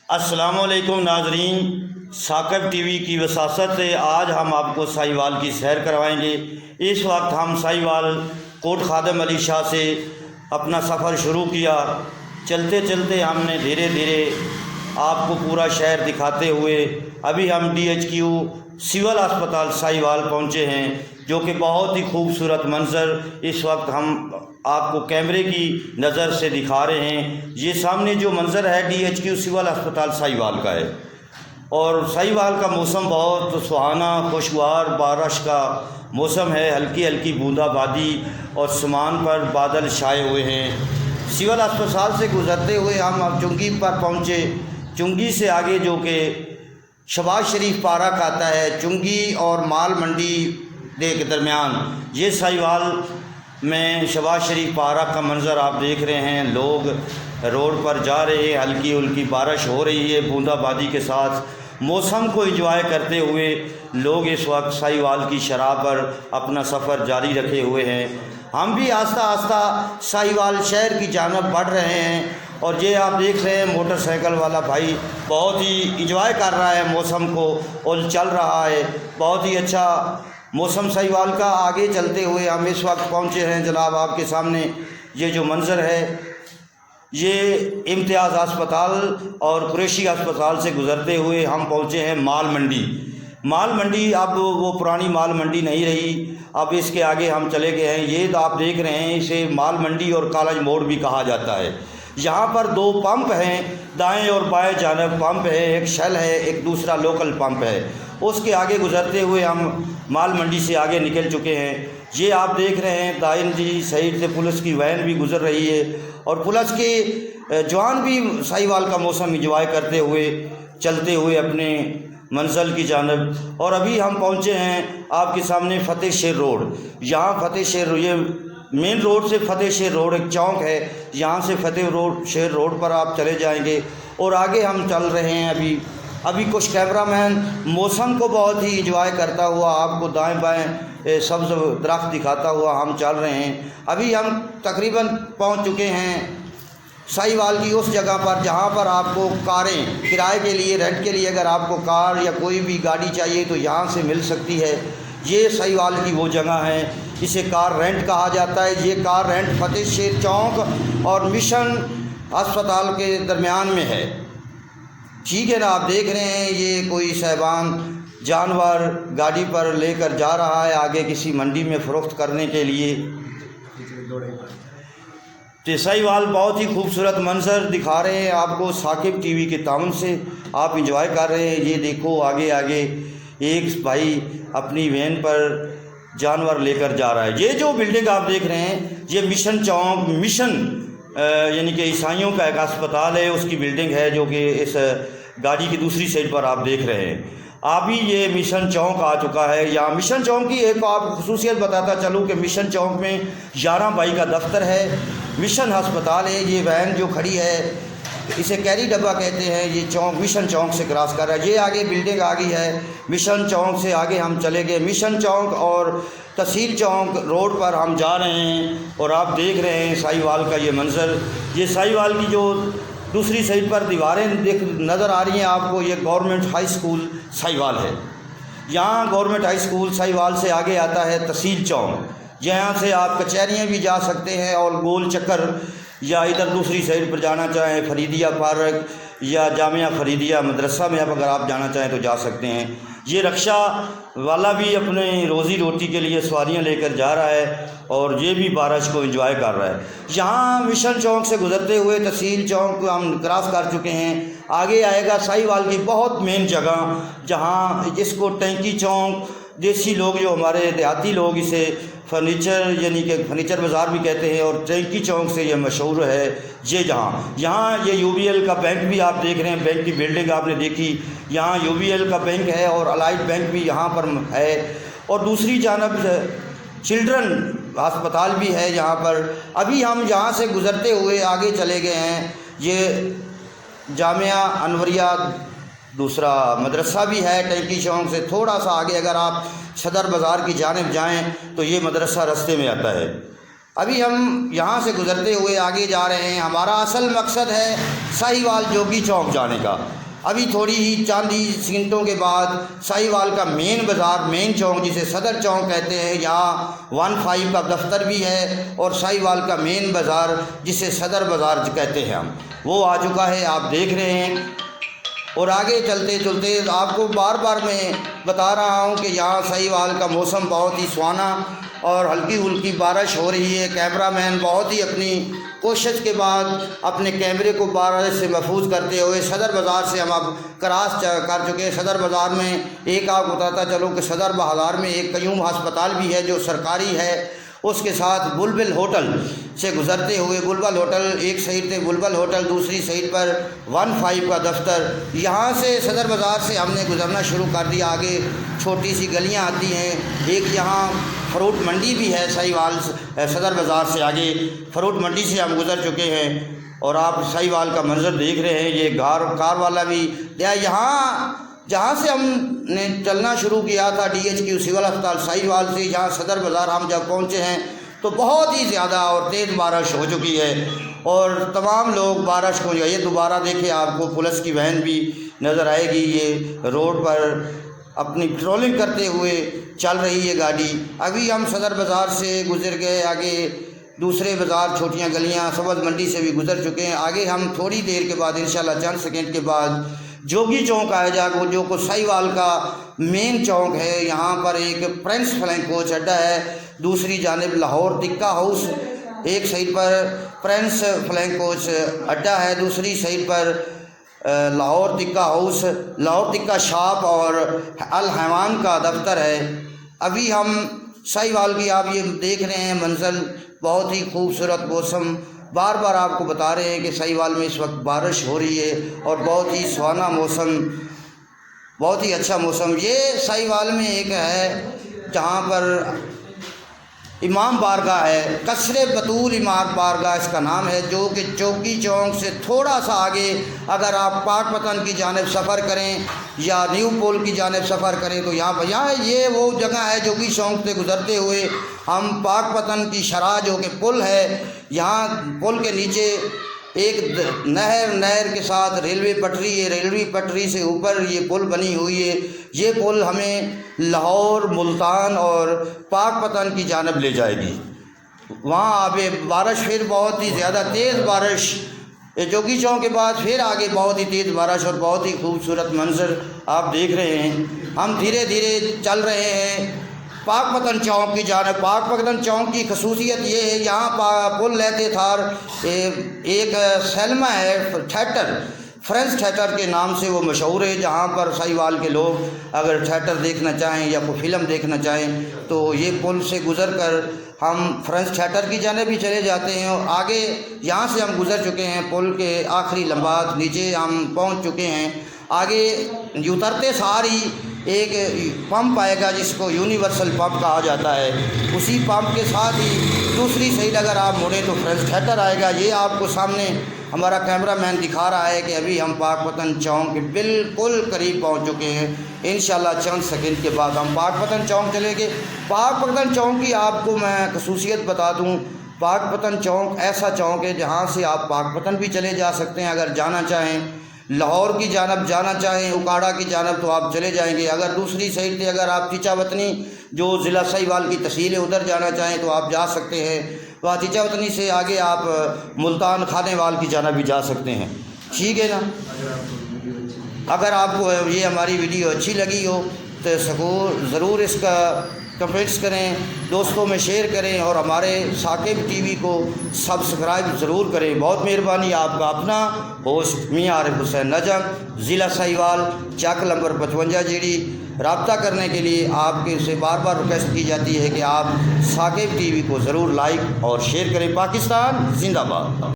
अस्सलामुअलैकुम नाजरीन, साकिब टीवी की वसासत से आज हम आपको साहिवाल की सैर करवाएंगे। इस वक्त हम साहिवाल कोट खादम अली शाह से अपना सफ़र शुरू किया। चलते चलते हमने धीरे धीरे आपको पूरा शहर दिखाते हुए अभी हम DHQ सिविल अस्पताल साहिवाल पहुँचे हैं, जो कि बहुत ही खूबसूरत मंज़र इस वक्त हम आपको कैमरे की नज़र से दिखा रहे हैं। ये सामने जो मंज़र है DHQ सिविल अस्पताल साहिवाल का है और साहिवाल का मौसम बहुत सुहाना खुशगवार बारिश का मौसम है। हल्की हल्की बूंदाबांदी और आसमान पर बादल छाए हुए हैं। सिविल अस्पताल से गुज़रते हुए हम अब चुंगी पर पहुँचे। चुंगी से आगे जो कि शहबाज शरीफ पार्क आता है, चुंगी और माल मंडी के दरमियान, ये साहिवाल में शहबाज शरीफ पार्क का मंज़र आप देख रहे हैं। लोग रोड पर जा रहे हैं, हल्की हल्की बारिश हो रही है बूंदाबांदी के साथ। मौसम को एंजॉय करते हुए लोग इस वक्त साहिवाल की शराह पर अपना सफ़र जारी रखे हुए हैं। हम भी आस्ता आस्ता साहिवाल शहर की जानब बढ़ रहे हैं और ये आप देख रहे हैं मोटरसाइकिल वाला भाई बहुत ही इंजॉय कर रहा है मौसम को और चल रहा है। बहुत ही अच्छा मौसम साहिवाल का। आगे चलते हुए हम इस वक्त पहुंचे हैं जनाब आपके सामने। ये जो मंज़र है ये इम्तियाज़ अस्पताल और कुरैशी अस्पताल से गुज़रते हुए हम पहुंचे हैं माल मंडी। माल मंडी अब वो पुरानी माल मंडी नहीं रही, अब इसके आगे हम चले गए हैं। ये तो आप देख रहे हैं, इसे माल मंडी और कॉलेज मोड़ भी कहा जाता है। यहाँ पर दो पंप हैं, दाएं और बाएं जानब पंप है, एक शेल है, एक दूसरा लोकल पंप है। उसके आगे गुज़रते हुए हम माल मंडी से आगे निकल चुके हैं। ये आप देख रहे हैं दाएं जी साइड से पुलिस की वैन भी गुज़र रही है और पुलिस के जवान भी साहिवाल का मौसम इंजॉय करते हुए चलते हुए अपने मंजिल की जानब। और अभी हम पहुँचे हैं आपके सामने फतेह शेर रोड। यहाँ फतेह शेर, ये मेन रोड से फतेह शेर रोड एक चौक है, यहाँ से फतेह शेर रोड पर आप चले जाएंगे और आगे हम चल रहे हैं। अभी कुछ कैमरामैन मौसम को बहुत ही इंजॉय करता हुआ आपको दाएं बाएं सब्ज़ दरख्त दिखाता हुआ हम चल रहे हैं। अभी हम तकरीबन पहुंच चुके हैं साहिवाल की उस जगह पर जहां पर आपको कारें किराए के लिए, रेंट के लिए अगर आपको कार या कोई भी गाड़ी चाहिए तो यहां से मिल सकती है। ये साहिवाल की वो जगह है, इसे कार रेंट कहा जाता है। ये कार रेंट फतेह शेर चौक और मिशन अस्पताल के दरमियान में है। ठीक है ना, आप देख रहे हैं ये कोई साहिबान जानवर गाड़ी पर लेकर जा रहा है आगे किसी मंडी में फ़रोख्त करने के लिए। तो साहिवाल बहुत ही खूबसूरत मंज़र दिखा रहे हैं आपको साकिब टीवी के ताउन से, आप इंजॉय कर रहे हैं। ये देखो आगे आगे एक भाई अपनी वैन पर जानवर लेकर जा रहा है। ये जो बिल्डिंग आप देख रहे हैं ये मिशन चौक, मिशन यानी कि ईसाइयों का एक अस्पताल है, उसकी बिल्डिंग है जो कि इस गाड़ी की दूसरी साइड पर आप देख रहे हैं। अभी ये मिशन चौक आ चुका है। यहाँ मिशन चौक की एक आपको खुसूसियत बताता चलूँ कि मिशन चौक में 11 बाई का दफ्तर है, मिशन अस्पताल है। ये वैन जो खड़ी है इसे कैरी डब्बा कहते हैं। ये चौक मिशन चौक से क्रॉस कर रहा है। ये आगे बिल्डिंग आ गई है। मिशन चौक से आगे हम चले गए, मिशन चौक और तहसील चौक रोड पर हम जा रहे हैं और आप देख रहे हैं साहिवाल का ये मंज़र। ये साहिवाल की जो दूसरी साइड पर दीवारें नज़र आ रही हैं आपको, ये गवर्नमेंट हाई स्कूल साहिवाल है। यहाँ गवर्नमेंट हाई स्कूल साहिवाल से आगे आता है तहसील चौक, जहाँ से आप कचहरियाँ भी जा सकते हैं और गोल चक्कर या इधर दूसरी साइड पर जाना चाहें फरीदिया पार्क या जामिया फरीदिया मदरसा में अगर आप जाना चाहें तो जा सकते हैं। ये रक्षा वाला भी अपने रोज़ी रोटी के लिए सवारियां लेकर जा रहा है और ये भी बारिश को एंजॉय कर रहा है। यहाँ मिशन चौक से गुजरते हुए तहसील चौक को हम क्रॉस कर चुके हैं। आगे आएगा साहिवाल की बहुत मेन जगह, जहाँ जिसको टैंकी चौक, देसी लोग जो हमारे देहाती लोग इसे फर्नीचर यानी कि फर्नीचर बाज़ार भी कहते हैं और टैंकी चौक से ये मशहूर है। ये यहाँ ये UBL का बैंक भी आप देख रहे हैं, बैंक की बिल्डिंग आपने देखी, यहाँ UBL का बैंक है और अलाइड बैंक भी यहाँ पर है और दूसरी जानब चिल्ड्रन अस्पताल भी है यहाँ पर। अभी हम यहाँ से गुज़रते हुए आगे चले गए हैं। ये जामिया अनवरिया दूसरा मदरसा भी है टैंकी चौक से थोड़ा सा आगे। अगर आप सदर बाज़ार की जानिब जाएं तो ये मदरसा रास्ते में आता है। अभी हम यहाँ से गुज़रते हुए आगे जा रहे हैं। हमारा असल मकसद है साहिवाल जोगी चौक जाने का। अभी थोड़ी ही चंद ही सेकंडों के बाद साहिवाल का मेन बाज़ार, मेन चौक जिसे सदर चौक कहते हैं, यहाँ 15 का दफ्तर भी है और साहिवाल का मेन बाज़ार जिसे सदर बाज़ार कहते हैं हम, वो आ चुका है, आप देख रहे हैं। और आगे चलते चलते आपको बार बार मैं बता रहा हूँ कि यहाँ साहिवाल का मौसम बहुत ही सुहाना और हल्की हुल्की बारिश हो रही है। कैमरामैन बहुत ही अपनी कोशिश के बाद अपने कैमरे को बारिश से महफूज करते हुए सदर बाज़ार से हम अब क्रॉस कर चुके हैं। सदर बाज़ार में एक आपको बताता चलो कि सदर बाज़ार में एक क़यूम अस्पताल भी है जो सरकारी है। उसके साथ बुलबुल होटल से गुज़रते हुए बुलबुल होटल, एक साइड पे बुलबुल होटल, दूसरी साइड पर 15 का दफ्तर। यहाँ से सदर बाज़ार से हमने गुज़रना शुरू कर दिया। आगे छोटी सी गलियाँ आती हैं। एक यहाँ फ्रूट मंडी भी है साहिवाल सदर बाज़ार से आगे फ्रूट मंडी से हम गुज़र चुके हैं और आप साहिवाल का मंजर देख रहे हैं। ये कार वाला भी यहाँ जहाँ से हमने चलना शुरू किया था DHQ सिविल अस्पताल साहिवाल से, यहाँ सदर बाज़ार हम जब पहुँचे हैं तो बहुत ही ज़्यादा और तेज़ बारिश हो चुकी है और तमाम लोग बारिश को ये दोबारा देखे आपको पुलिस की वैन भी नज़र आएगी। ये रोड पर अपनी पेट्रोलिंग करते हुए चल रही है गाड़ी। अभी हम सदर बाज़ार से गुज़र गए, आगे दूसरे बाज़ार, छोटियाँ गलियाँ, सब्ज़ मंडी से भी गुज़र चुके हैं। आगे हम थोड़ी देर के बाद इंशाल्लाह चंद सेकंड के बाद जोगी चौक आएगा, जो को साहिवाल का मेन चौक है। यहाँ पर एक प्रिंस फ्लैंक कोच अड्डा है, दूसरी जानिब लाहौर तिक्का हाउस, एक साइड पर प्रिंस फ्लैंक कोच अड्डा है, दूसरी साइड पर लाहौर तिक्का हाउस, लाहौर तिक्का शॉप और अल हैवान का दफ्तर है। अभी हम साहिवाल की आप ये देख रहे हैं मंजर, बहुत ही खूबसूरत मौसम। बार बार आपको बता रहे हैं कि साहिवाल में इस वक्त बारिश हो रही है और बहुत ही सुहाना मौसम, बहुत ही अच्छा मौसम। ये साहिवाल में एक है जहाँ पर इमाम बारगाह है, कसरे बतूल इमाम बारगाह इसका नाम है, जो कि चौकी चौक से थोड़ा सा आगे अगर आप पाकपतन की जानिब सफ़र करें या न्यू पोल की जानिब सफ़र करें तो यहाँ ये वो जगह है जोगी चौक से गुज़रते हुए हम पाकपतन की शराह जो कि पुल है, यहाँ पुल के नीचे एक नहर के साथ रेलवे पटरी है, रेलवे पटरी से ऊपर ये पुल बनी हुई है। ये पुल हमें लाहौर, मुल्तान और पाकपतन की जानिब ले जाएगी। वहाँ अभी बारिश फिर बहुत ही ज़्यादा तेज़ बारिश, जोगी चौक के बाद फिर आगे बहुत ही तेज़ बारिश और बहुत ही खूबसूरत मंजर आप देख रहे हैं। हम धीरे धीरे चल रहे हैं पाकपतन चौक की जानिब। पाकपतन चौक की खसूसियत ये है, यहाँ पुल लेते थार एक सैलमा है थिएटर, फ्रेंच थिएटर के नाम से वो मशहूर है, जहाँ पर साहिवाल के लोग अगर थिएटर देखना चाहें या कोई फिल्म देखना चाहें तो ये पुल से गुज़र कर हम फ्रेंच थिएटर की जानिब भी चले जाते हैं। और आगे यहाँ से हम गुज़र चुके हैं, पुल के आखिरी लम्बात नीचे हम पहुँच चुके हैं। आगे उतरते सारी एक पंप आएगा जिसको यूनिवर्सल पंप कहा जाता है, उसी पंप के साथ ही दूसरी साइड अगर आप मुड़े तो फ्रेंच थिएटर आएगा। ये आपको सामने हमारा कैमरामैन दिखा रहा है कि अभी हम पाकपतन चौक के बिल्कुल करीब पहुंच चुके हैं। इंशाल्लाह चंद सेकंड के बाद हम पाकपतन चौक चलेंगे। पाकपतन चौक की आपको मैं खसूसियत बता दूं, पाकपतन चौक ऐसा चौक है जहां से आप पाकपतन भी चले जा सकते हैं। अगर जाना चाहें लाहौर की जानब जाना चाहें, उकाड़ा की जानब तो आप चले जाएंगे। अगर दूसरी साइड से अगर आप चीचावतनी जो ज़िला साहिवाल की तहसील है उधर जाना चाहें तो आप जा सकते हैं। वहाँ चीचावतनी से आगे आप मुल्तान खानेवाल की जानब भी जा सकते हैं। ठीक है ना। अगर आपको ये हमारी वीडियो अच्छी लगी हो तो ज़रूर इसका कमेंट्स करें, दोस्तों में शेयर करें और हमारे साकिब टीवी को सब्सक्राइब ज़रूर करें। बहुत मेहरबानी। आपका अपना होस्ट मियां आरिफ हुसैन नजम, ज़िला साहिवाल, चक नंबर 55 जीडी। रब्ता करने के लिए आपके से बार बार रिक्वेस्ट की जाती है कि आप साकिब टीवी को ज़रूर लाइक और शेयर करें। पाकिस्तान जिंदाबाद।